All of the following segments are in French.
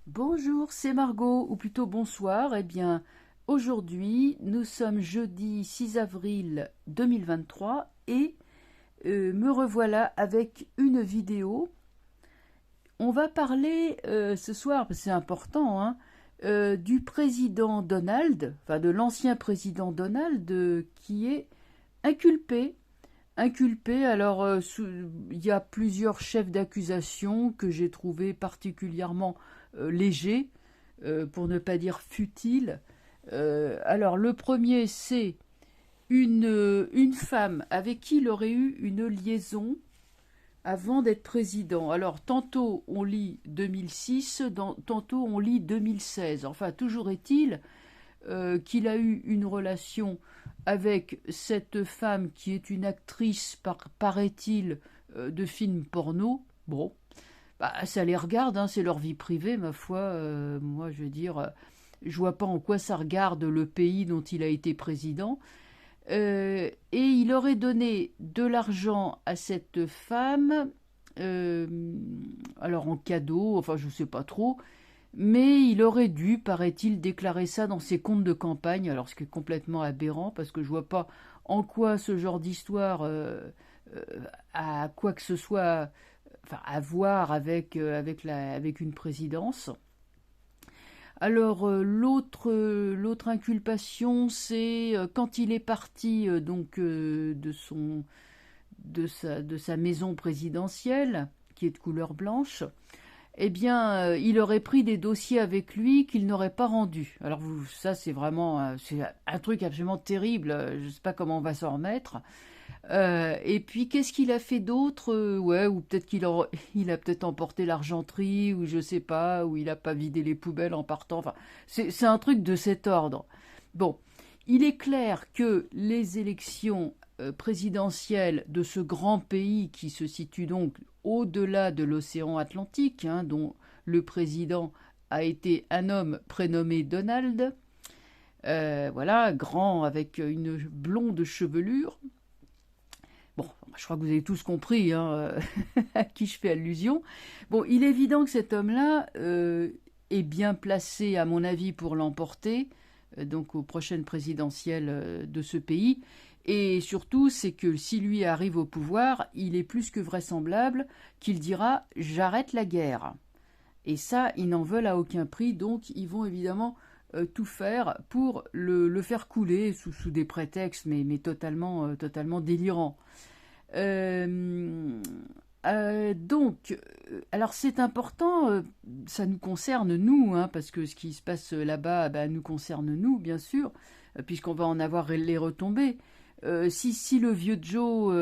Bonjour, c'est Margot, ou plutôt bonsoir. Eh bien, aujourd'hui, nous sommes jeudi 6 avril 2023 et me revoilà avec une vidéo. On va parler ce soir, parce que c'est important, hein, du président Donald, enfin de l'ancien président Donald, qui est inculpé. Inculpé, alors il y a plusieurs chefs d'accusation que j'ai trouvé particulièrement légers, pour ne pas dire futiles. Alors le premier, c'est une femme avec qui il aurait eu une liaison avant d'être président. Alors tantôt on lit 2006, tantôt on lit 2016. Enfin, toujours est-il qu'il a eu une relation avec cette femme qui est une actrice, paraît-il, de films porno. Bon, bah, ça les regarde, hein, c'est leur vie privée, ma foi. Moi, je veux dire, je vois pas en quoi ça regarde le pays dont il a été président. Et il aurait donné de l'argent à cette femme, euh, alors en cadeau, enfin je sais pas trop, mais il aurait dû, paraît-il, déclarer ça dans ses comptes de campagne, alors ce qui est complètement aberrant, parce que je vois pas en quoi ce genre d'histoire euh, a quoi que ce soit, enfin, à voir avec une présidence. Alors l'autre inculpation, c'est quand il est parti de sa maison présidentielle, qui est de couleur blanche. Eh bien, il aurait pris des dossiers avec lui qu'il n'aurait pas rendus. Alors ça, c'est vraiment c'est un truc absolument terrible. Je ne sais pas comment on va s'en remettre. Et puis, qu'est-ce qu'il a fait d'autre? Ouais, ou peut-être il a peut-être emporté l'argenterie, ou je sais pas, ou il a pas vidé les poubelles en partant. Enfin, c'est un truc de cet ordre. Bon, il est clair que les élections présidentielles de ce grand pays qui se situe donc au-delà de l'océan Atlantique, hein, dont le président a été un homme prénommé Donald, voilà, grand avec une blonde chevelure. Bon, je crois que vous avez tous compris, hein, à qui je fais allusion. Bon, il est évident que cet homme-là est bien placé, à mon avis, pour l'emporter, donc aux prochaines présidentielles de ce pays. Et surtout, c'est que si lui arrive au pouvoir, il est plus que vraisemblable qu'il dira j'arrête la guerre. Et ça, ils n'en veulent à aucun prix, donc ils vont évidemment tout faire pour le faire couler sous des prétextes, mais totalement délirants. Euh, alors c'est important, ça nous concerne nous, hein, parce que ce qui se passe là-bas nous concerne nous, bien sûr, puisqu'on va en avoir les retombées. Si le vieux Joe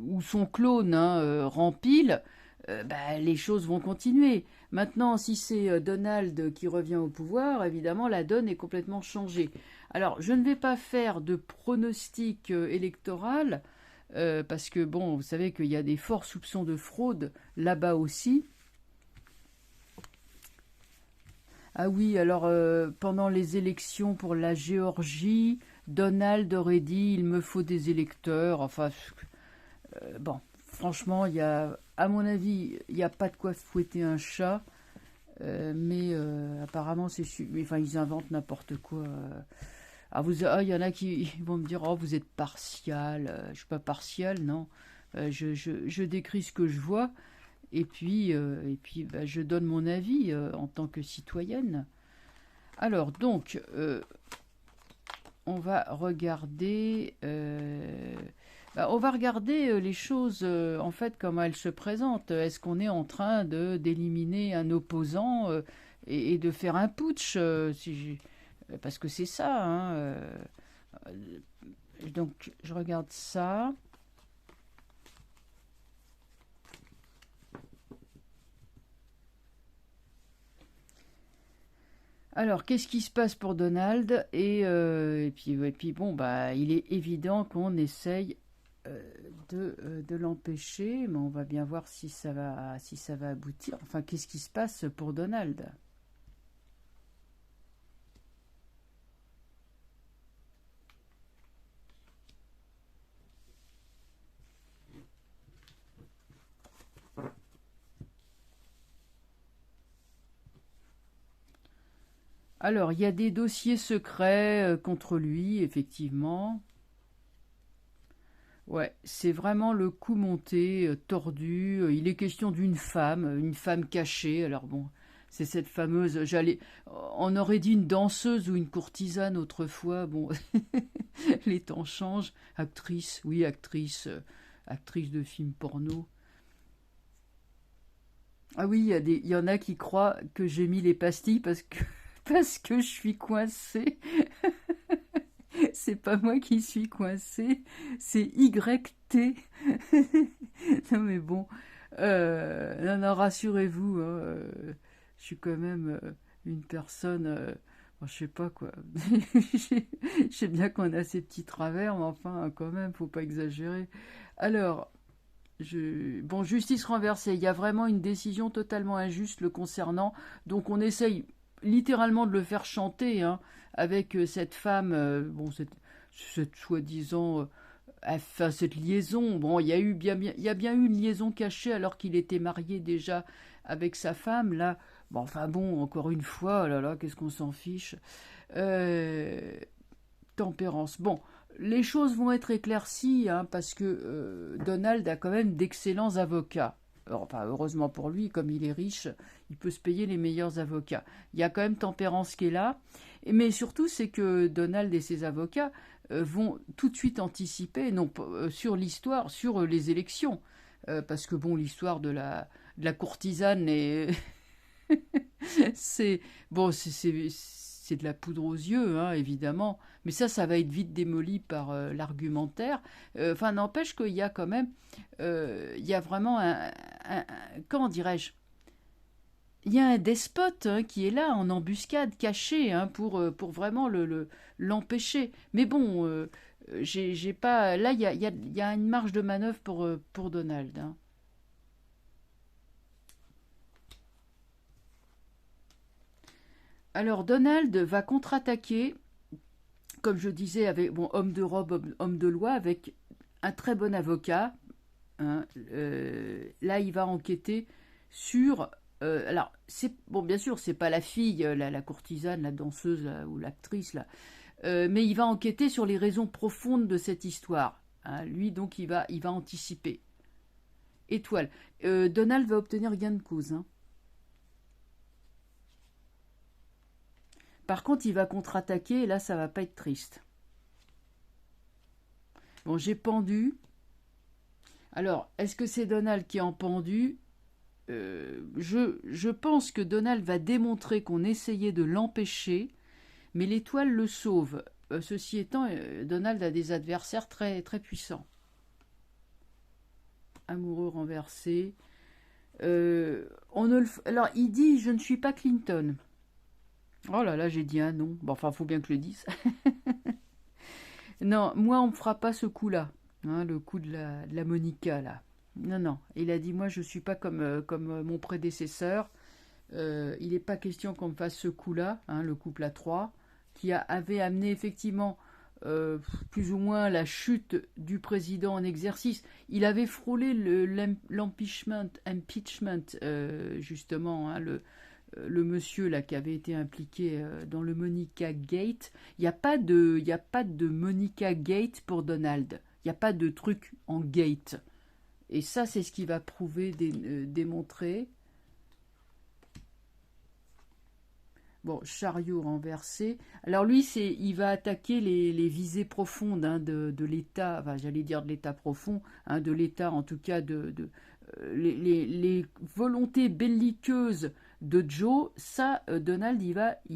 ou son clone rempile, les choses vont continuer. Maintenant, si c'est Donald qui revient au pouvoir, évidemment, la donne est complètement changée. Alors, je ne vais pas faire de pronostic électoral, parce que, bon, vous savez qu'il y a des forts soupçons de fraude là-bas aussi. Ah oui, alors, pendant les élections pour la Géorgie, Donald aurait dit il me faut des électeurs. Enfin, bon, franchement, à mon avis, il n'y a pas de quoi fouetter un chat. Mais apparemment, enfin, ils inventent n'importe quoi. Il y en a qui vont me dire, oh, vous êtes partial. Je suis pas partial, non. Je décris ce que je vois, et puis, je donne mon avis en tant que citoyenne. Alors, donc, on va regarder. On va regarder les choses en fait comment elles se présentent. Est-ce qu'on est en train d'éliminer un opposant et de faire un putsch parce que c'est ça. Hein, donc je regarde ça. Alors, qu'est-ce qui se passe pour Donald et puis bon, il est évident qu'on essaye euh, de l'empêcher, mais on va bien voir si ça va aboutir. Enfin, qu'est-ce qui se passe pour Donald? Alors, il y a des dossiers secrets contre lui, effectivement. Ouais, c'est vraiment le coup monté, tordu. Il est question d'une femme, une femme cachée. Alors bon, c'est cette fameuse. On aurait dit une danseuse ou une courtisane autrefois. Bon, les temps changent. Actrice, oui, actrice, actrice de films porno. Ah oui, il y en a qui croient que j'ai mis les pastilles parce que je suis coincée. C'est pas moi qui suis coincée, c'est YT. Non mais bon, non, non, rassurez-vous, hein, je suis quand même une personne, bon, je sais pas quoi. Je sais bien qu'on a ces petits travers, mais enfin, quand même, faut pas exagérer. Alors, bon, justice renversée, il y a vraiment une décision totalement injuste le concernant, donc on essaye littéralement de le faire chanter, hein, avec cette femme, bon, cette soi-disant, enfin, cette liaison. Bon, il y a bien eu une liaison cachée alors qu'il était marié déjà avec sa femme, là. Bon, enfin bon, encore une fois, oh là là, qu'est-ce qu'on s'en fiche. Euh, Tempérance. Bon, les choses vont être éclaircies, hein, parce que Donald a quand même d'excellents avocats. Alors, enfin, heureusement pour lui, comme il est riche, il peut se payer les meilleurs avocats. Il y a quand même Tempérance qui est là. Mais surtout, c'est que Donald et ses avocats vont tout de suite anticiper non, sur l'histoire, sur les élections. Parce que, bon, l'histoire de la courtisane est, c'est bon, c'est de la poudre aux yeux, hein, évidemment. Mais ça va être vite démoli par l'argumentaire. Enfin, n'empêche qu'il y a quand même, il y a vraiment comment dirais-je, il y a un despote, hein, qui est là en embuscade, caché, hein, pour vraiment l'empêcher. Mais bon, j'ai pas. Là, il y a une marge de manœuvre pour Donald, hein. Alors Donald va contre-attaquer, comme je disais, avec bon, homme de robe, homme de loi, avec un très bon avocat, hein. Là, il va enquêter sur. Alors, c'est bon, bien sûr, c'est pas la fille, la courtisane, la danseuse là, ou l'actrice là, mais il va enquêter sur les raisons profondes de cette histoire, hein. Lui, donc, il va anticiper. Étoile. Donald va obtenir gain de cause, hein. Par contre, il va contre-attaquer et là, ça va pas être triste. Bon, j'ai pendu. Alors, est-ce que c'est Donald qui est en pendu? Je pense que Donald va démontrer qu'on essayait de l'empêcher, mais l'étoile le sauve. Ceci étant, Donald a des adversaires très, très puissants. Amoureux renversé. Alors, il dit: je ne suis pas Clinton. Oh là là, j'ai dit un non. Bon, enfin, faut bien que je le dise. Non, moi, on me fera pas ce coup-là, hein, le coup de la Monica, là. Non, non. Il a dit: moi, je suis pas comme mon prédécesseur. Il n'est pas question qu'on me fasse ce coup-là, hein, le couple à trois, avait amené effectivement plus ou moins la chute du président en exercice. Il avait frôlé l'impeachment, justement, hein, le monsieur là qui avait été impliqué dans le Monica Gate. Il y a pas de Monica Gate pour Donald. Il n'y a pas de truc en gate. Et ça, c'est ce qu'il va prouver, démontrer. Bon, chariot renversé. Alors lui, il va attaquer les visées profondes, hein, de l'État, enfin j'allais dire de l'État profond, hein, de l'État en tout cas les volontés belliqueuses de Joe. Ça, Donald, il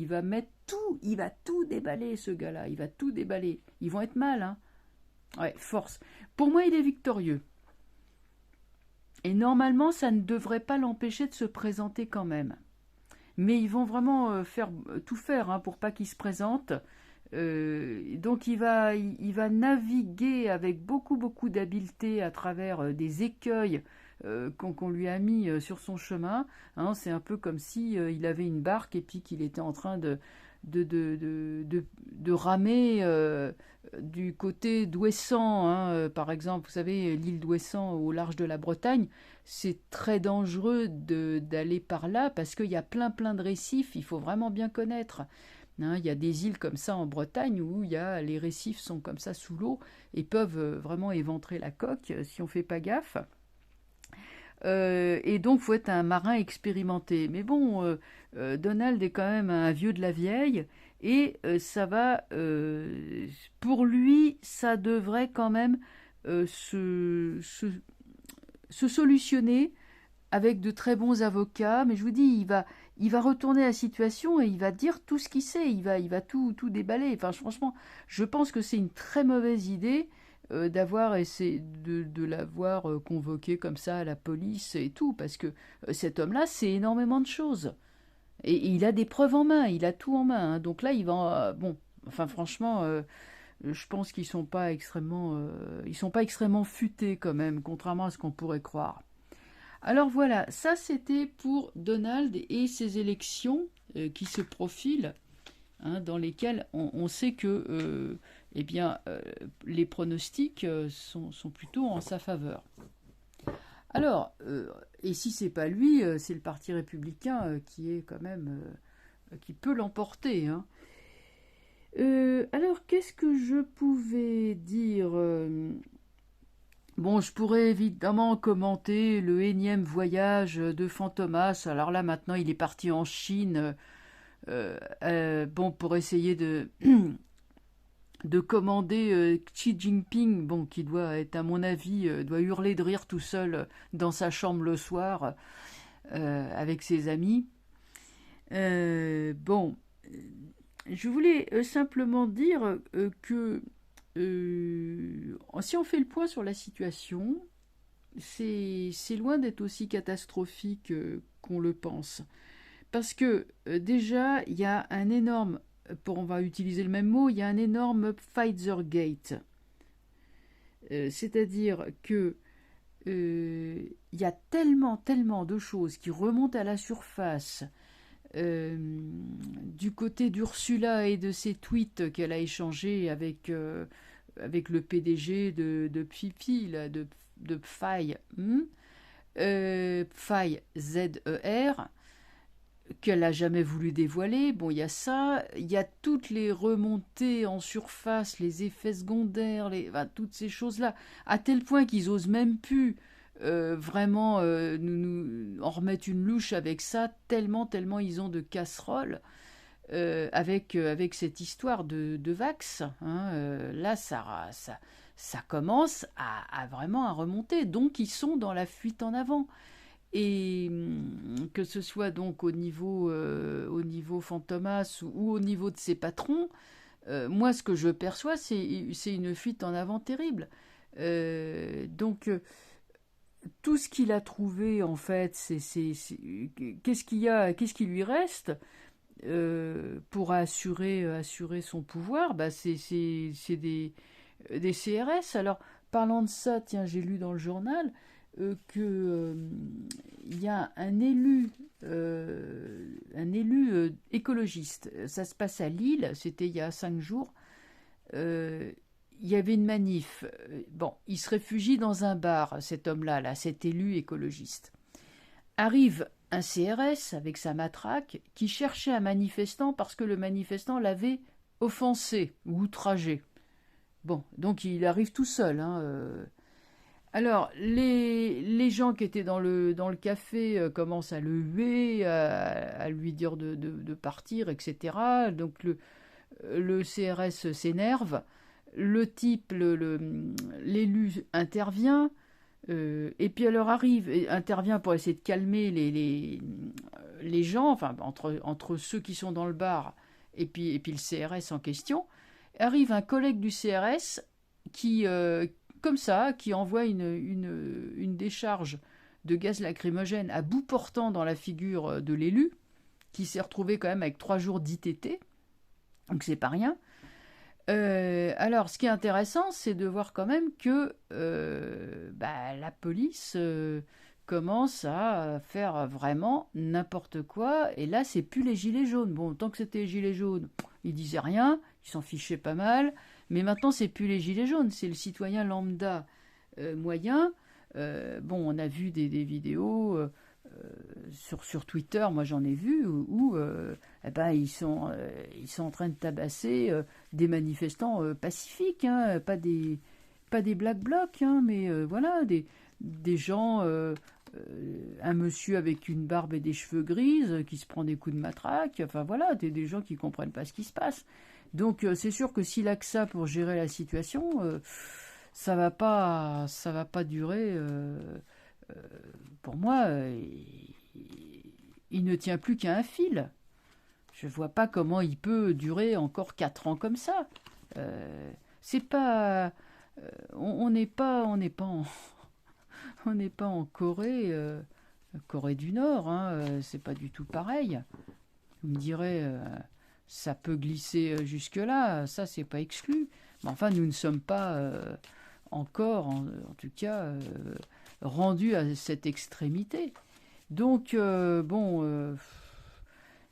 va mettre tout, il va tout déballer, ce gars-là, il va tout déballer. Ils vont être mal, hein. Ouais, force. Pour moi, il est victorieux. Et normalement, ça ne devrait pas l'empêcher de se présenter quand même. Mais ils vont vraiment tout faire, hein, pour pas qu'il se présente. Donc il va naviguer avec beaucoup beaucoup d'habileté à travers des écueils qu'on lui a mis sur son chemin, hein. C'est un peu comme si il avait une barque et puis qu'il était en train de ramer du côté d'Ouessant, hein. Par exemple, vous savez, l'île d'Ouessant au large de la Bretagne, c'est très dangereux d'aller par là parce qu'il y a plein plein de récifs, il faut vraiment bien connaître. Hein, il y a des îles comme ça en Bretagne où les récifs sont comme ça sous l'eau et peuvent vraiment éventrer la coque si on ne fait pas gaffe. Et donc, faut être un marin expérimenté. Mais bon, Donald est quand même un vieux de la vieille et pour lui, ça devrait quand même se solutionner avec de très bons avocats. Mais je vous dis, il va retourner la situation et il va dire tout ce qu'il sait. Il va tout déballer. Enfin, franchement, je pense que c'est une très mauvaise idée d'avoir essayé de l'avoir convoqué comme ça à la police et tout, parce que cet homme-là, c'est énormément de choses. Et il a des preuves en main, il a tout en main. Hein. Donc là, il va... bon, enfin franchement, je pense ils sont pas extrêmement futés quand même, contrairement à ce qu'on pourrait croire. Alors voilà, ça c'était pour Donald et ses élections qui se profilent, hein, dans lesquelles on sait que eh bien, les pronostics sont plutôt en sa faveur. Alors, et si c'est pas lui, c'est le Parti républicain qui est quand même qui peut l'emporter. Hein. Alors, qu'est-ce que je pouvais dire Bon, je pourrais évidemment commenter le énième voyage de Fantomas. Alors là, maintenant, il est parti en Chine, bon, pour essayer de commander Xi Jinping, bon, qui doit être, à mon avis, doit hurler de rire tout seul dans sa chambre le soir avec ses amis. Bon, je voulais simplement dire que si on fait le point sur la situation, c'est loin d'être aussi catastrophique qu'on le pense. Parce que déjà, il y a un énorme, on va utiliser le même mot, il y a un énorme Pfizergate. C'est-à-dire que il y a tellement de choses qui remontent à la surface du côté d'Ursula et de ses tweets qu'elle a échangés avec le PDG de Pfifi, là, de Pfai, Pfai Z-E-R, qu'elle n'a jamais voulu dévoiler. Bon, il y a ça, il y a toutes les remontées en surface, les effets secondaires, toutes ces choses-là, à tel point qu'ils osent même plus vraiment nous en remettre une louche avec ça, tellement ils ont de casseroles avec cette histoire de Vax. Hein, là, ça commence à vraiment à remonter. Donc, ils sont dans la fuite en avant. Et que ce soit donc au niveau Fantomas ou au niveau de ses patrons, moi, ce que je perçois, c'est une fuite en avant terrible. Donc, tout ce qu'il a trouvé, en fait, qu'est-ce qui lui reste pour assurer son pouvoir? Bah, c'est des CRS. Alors, parlant de ça, tiens, j'ai lu dans le journal que il y a un élu écologiste. Ça se passe à Lille, c'était il y a 5 jours. Il y avait une manif. Bon, il se réfugie dans un bar, cet homme-là, là, cet élu écologiste. Arrive un CRS avec sa matraque qui cherchait un manifestant parce que le manifestant l'avait offensé ou outragé. Bon, donc il arrive tout seul. Hein, Alors, les gens qui étaient dans le café commencent à le huer, à lui dire de partir, etc. Donc le CRS s'énerve. Le type, l'élu intervient, et puis alors intervient pour essayer de calmer les gens, enfin entre ceux qui sont dans le bar et puis le CRS en question. Arrive un collègue du CRS qui, comme ça, qui envoie une décharge de gaz lacrymogène à bout portant dans la figure de l'élu, qui s'est retrouvé quand même avec 3 jours d'ITT, donc c'est pas rien. Alors, ce qui est intéressant, c'est de voir quand même que la police commence à faire vraiment n'importe quoi. Et là, c'est plus les gilets jaunes. Bon, tant que c'était les gilets jaunes, ils disaient rien, ils s'en fichaient pas mal. Mais maintenant, c'est plus les gilets jaunes, c'est le citoyen lambda moyen. Bon, on a vu des vidéos. sur Twitter, moi j'en ai vu, où eh ben, ils sont en train de tabasser des manifestants pacifiques, hein, pas des black blocs, hein, mais voilà, des gens, un monsieur avec une barbe et des cheveux grises qui se prend des coups de matraque, enfin voilà, des gens qui comprennent pas ce qui se passe. Donc c'est sûr que s'il a que ça pour gérer la situation, ça va pas durer. Pour moi, il ne tient plus qu'à un fil. Je vois pas comment il peut durer encore 4 ans comme ça. C'est pas, on n'est pas en, on n'est pas en Corée, Corée du Nord. Hein, c'est pas du tout pareil. Vous me direz, ça peut glisser jusque là. Ça, c'est pas exclu. Mais enfin, nous ne sommes pas encore, en tout cas, rendus à cette extrémité. Donc, je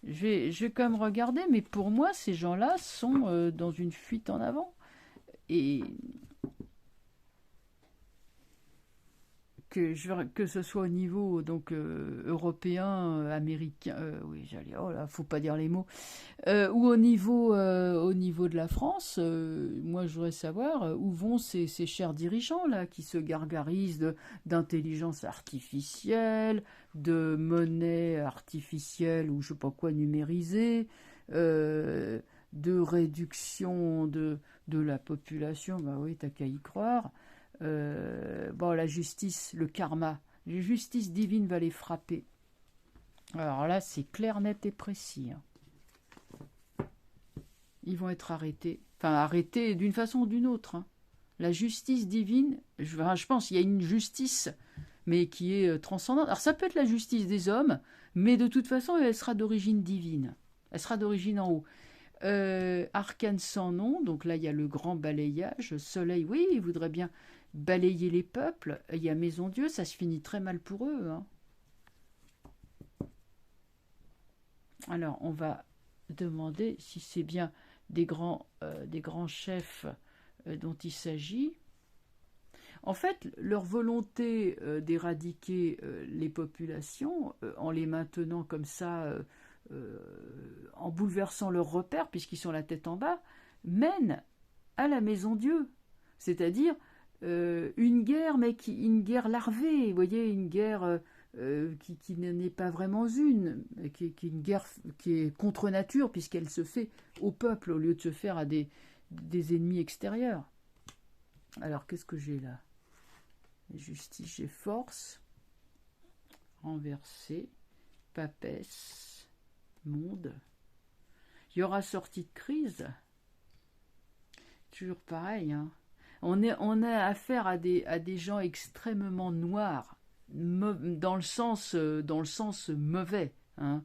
vais quand même regarder, mais pour moi, ces gens-là sont dans une fuite en avant. Et que ce soit au niveau donc européen, américain, oui, j'allais, oh là, faut pas dire les mots, ou au niveau de la France, moi je voudrais savoir où vont ces chers dirigeants là qui se gargarisent d'intelligence artificielle, de monnaie artificielle ou je sais pas quoi numérisée, de réduction de la population. Bah oui, t'as qu'à y croire. Bon, la justice, le karma, la justice divine va les frapper. Alors là, c'est clair, net et précis. Hein. Ils vont être arrêtés. Enfin, arrêtés d'une façon ou d'une autre. Hein. La justice divine, je pense qu'il y a une justice, mais qui est transcendante. Alors ça peut être la justice des hommes, mais de toute façon, elle sera d'origine divine. Elle sera d'origine en haut. Arcane sans nom, donc là il y a le grand balayage. Soleil, oui, il voudrait bien balayer les peuples. Il y a Maison Dieu, ça se finit très mal pour eux. Hein. Alors on va demander si c'est bien des grands chefs dont il s'agit. En fait, leur volonté d'éradiquer les populations en les maintenant comme ça, en bouleversant leurs repères, puisqu'ils sont la tête en bas, mène à la Maison Dieu. C'est-à-dire une guerre, mais une guerre larvée, vous voyez, une guerre qui n'en est pas vraiment une, qui est une guerre qui est contre nature, puisqu'elle se fait au peuple au lieu de se faire à des ennemis extérieurs. Alors, qu'est-ce que j'ai là? Justice, j'ai force, renversé, papesse, monde. Il y aura sortie de crise. Toujours pareil. Hein. On a affaire à des gens extrêmement noirs, dans le sens mauvais. Hein.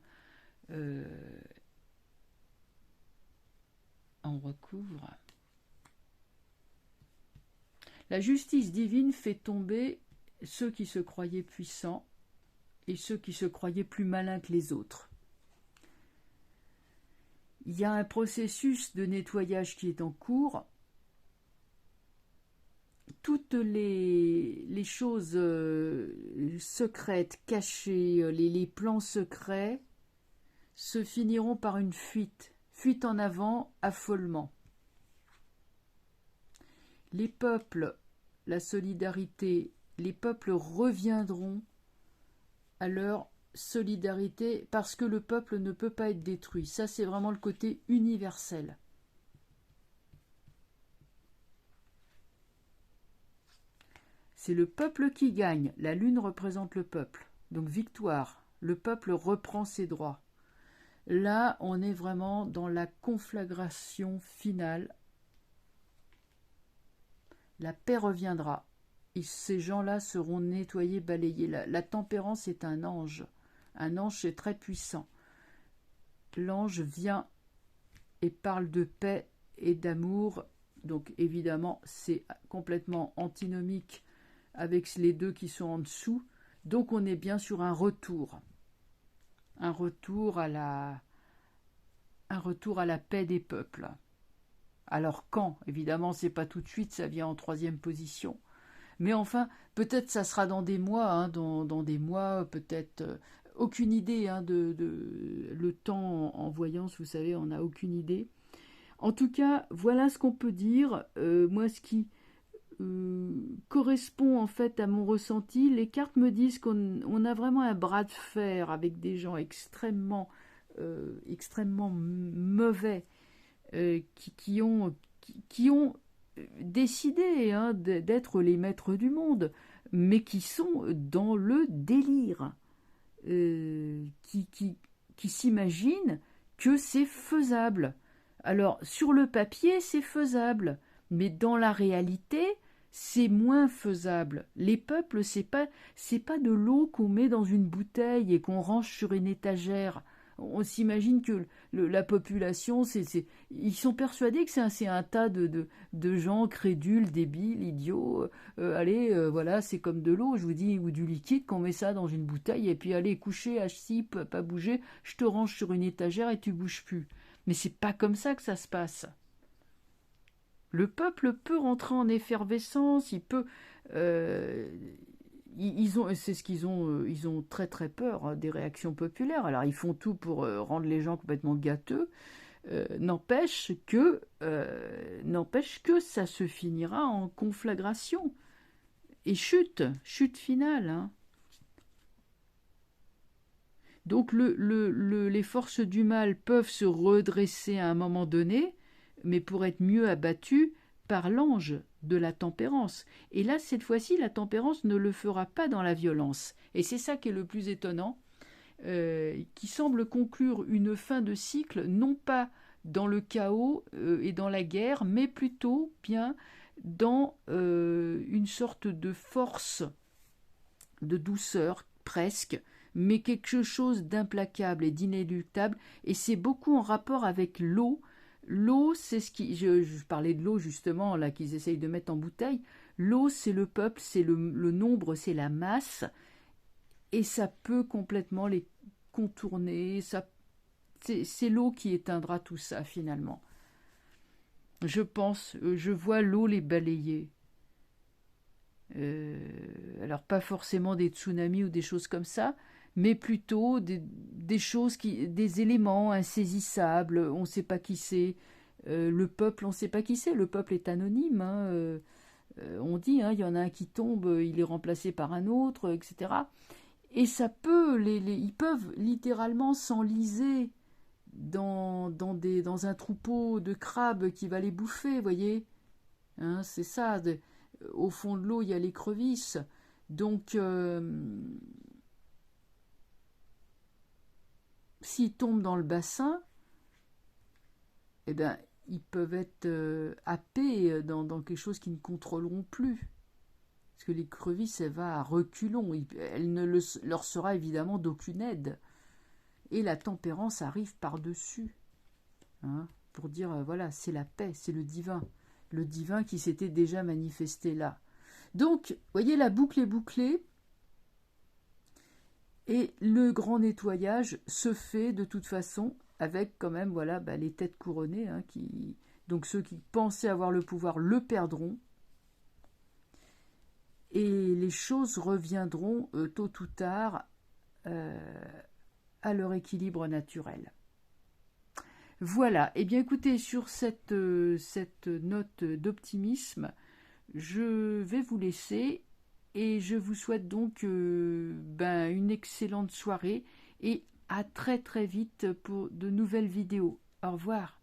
On recouvre. La justice divine fait tomber ceux qui se croyaient puissants et ceux qui se croyaient plus malins que les autres. Il y a un processus de nettoyage qui est en cours. Toutes les choses secrètes, cachées, les plans secrets se finiront par une fuite. Fuite en avant, affolement. Les peuples, la solidarité, les peuples reviendront à leur solidarité parce que le peuple ne peut pas être détruit. Ça, c'est vraiment le côté universel. C'est le peuple qui gagne. La lune représente le peuple. Donc victoire. Le peuple reprend ses droits. Là, on est vraiment dans la conflagration finale. La paix reviendra. Et ces gens-là seront nettoyés, balayés. La tempérance est un ange. Un ange, c'est très puissant. L'ange vient et parle de paix et d'amour. Donc évidemment, c'est complètement antinomique avec les deux qui sont en dessous. Donc on est bien sur un retour. Un retour à la paix des peuples. Alors quand? Évidemment, c'est pas tout de suite, ça vient en troisième position. Mais enfin, peut-être ça sera dans des mois, hein, dans des mois, peut-être. Aucune idée hein, le temps en voyance, vous savez, on n'a aucune idée. En tout cas, voilà ce qu'on peut dire. Moi, ce qui correspond en fait à mon ressenti, les cartes me disent qu'on a vraiment un bras de fer avec des gens extrêmement mauvais qui ont décidé hein, d'être les maîtres du monde, mais qui sont dans le délire, qui s'imaginent que c'est faisable. Alors, sur le papier, c'est faisable, mais dans la réalité, c'est moins faisable. Les peuples, c'est pas de l'eau qu'on met dans une bouteille et qu'on range sur une étagère. On s'imagine que la population, ils sont persuadés que c'est un tas de gens crédules, débiles, idiots. Voilà, c'est comme de l'eau, je vous dis, ou du liquide, qu'on met ça dans une bouteille et puis allez, coucher, assis, pas bouger, je te range sur une étagère et tu bouges plus. Mais c'est pas comme ça que ça se passe. Le peuple peut rentrer en effervescence, il peut. C'est ce qu'ils ont. Ils ont très très peur hein, des réactions populaires. Alors ils font tout pour rendre les gens complètement gâteux. N'empêche que ça se finira en conflagration et chute finale. Hein. Donc les forces du mal peuvent se redresser à un moment donné, mais pour être mieux abattues par l'ange de la tempérance. Et là, cette fois-ci, la tempérance ne le fera pas dans la violence. Et c'est ça qui est le plus étonnant, qui semble conclure une fin de cycle, non pas dans le chaos et dans la guerre, mais plutôt bien dans une sorte de force, de douceur presque, mais quelque chose d'implacable et d'inéluctable, et c'est beaucoup en rapport avec l'eau. L'eau, c'est ce qui... Je parlais de l'eau justement, là, qu'ils essayent de mettre en bouteille. L'eau, c'est le peuple, c'est le nombre, c'est la masse, et ça peut complètement les contourner. C'est l'eau qui éteindra tout ça, finalement. Je vois l'eau les balayer. Alors, pas forcément des tsunamis ou des choses comme ça, mais plutôt des choses des éléments insaisissables, on ne sait pas qui c'est. Le peuple, on ne sait pas qui c'est, le peuple est anonyme. Hein, on dit, hein, il y en a un qui tombe, il est remplacé par un autre, etc. Et ça peut, ils peuvent littéralement s'enliser dans un troupeau de crabes qui va les bouffer, vous voyez. Hein, c'est ça, au fond de l'eau, il y a l'écrevisse. Donc, s'ils tombent dans le bassin, eh ben, ils peuvent être happés dans quelque chose qu'ils ne contrôleront plus. Parce que l'écrevisse, elle va à reculons. Elle ne leur sera évidemment d'aucune aide. Et la tempérance arrive par-dessus. Hein, pour dire, voilà, c'est la paix, c'est le divin. Le divin qui s'était déjà manifesté là. Donc, vous voyez, la boucle est bouclée. Et le grand nettoyage se fait de toute façon avec quand même voilà, les têtes couronnées. Hein, donc ceux qui pensaient avoir le pouvoir le perdront. Et les choses reviendront tôt ou tard à leur équilibre naturel. Voilà, et bien écoutez, sur cette note d'optimisme, je vais vous laisser et je vous souhaite donc une excellente soirée et à très très vite pour de nouvelles vidéos. Au revoir.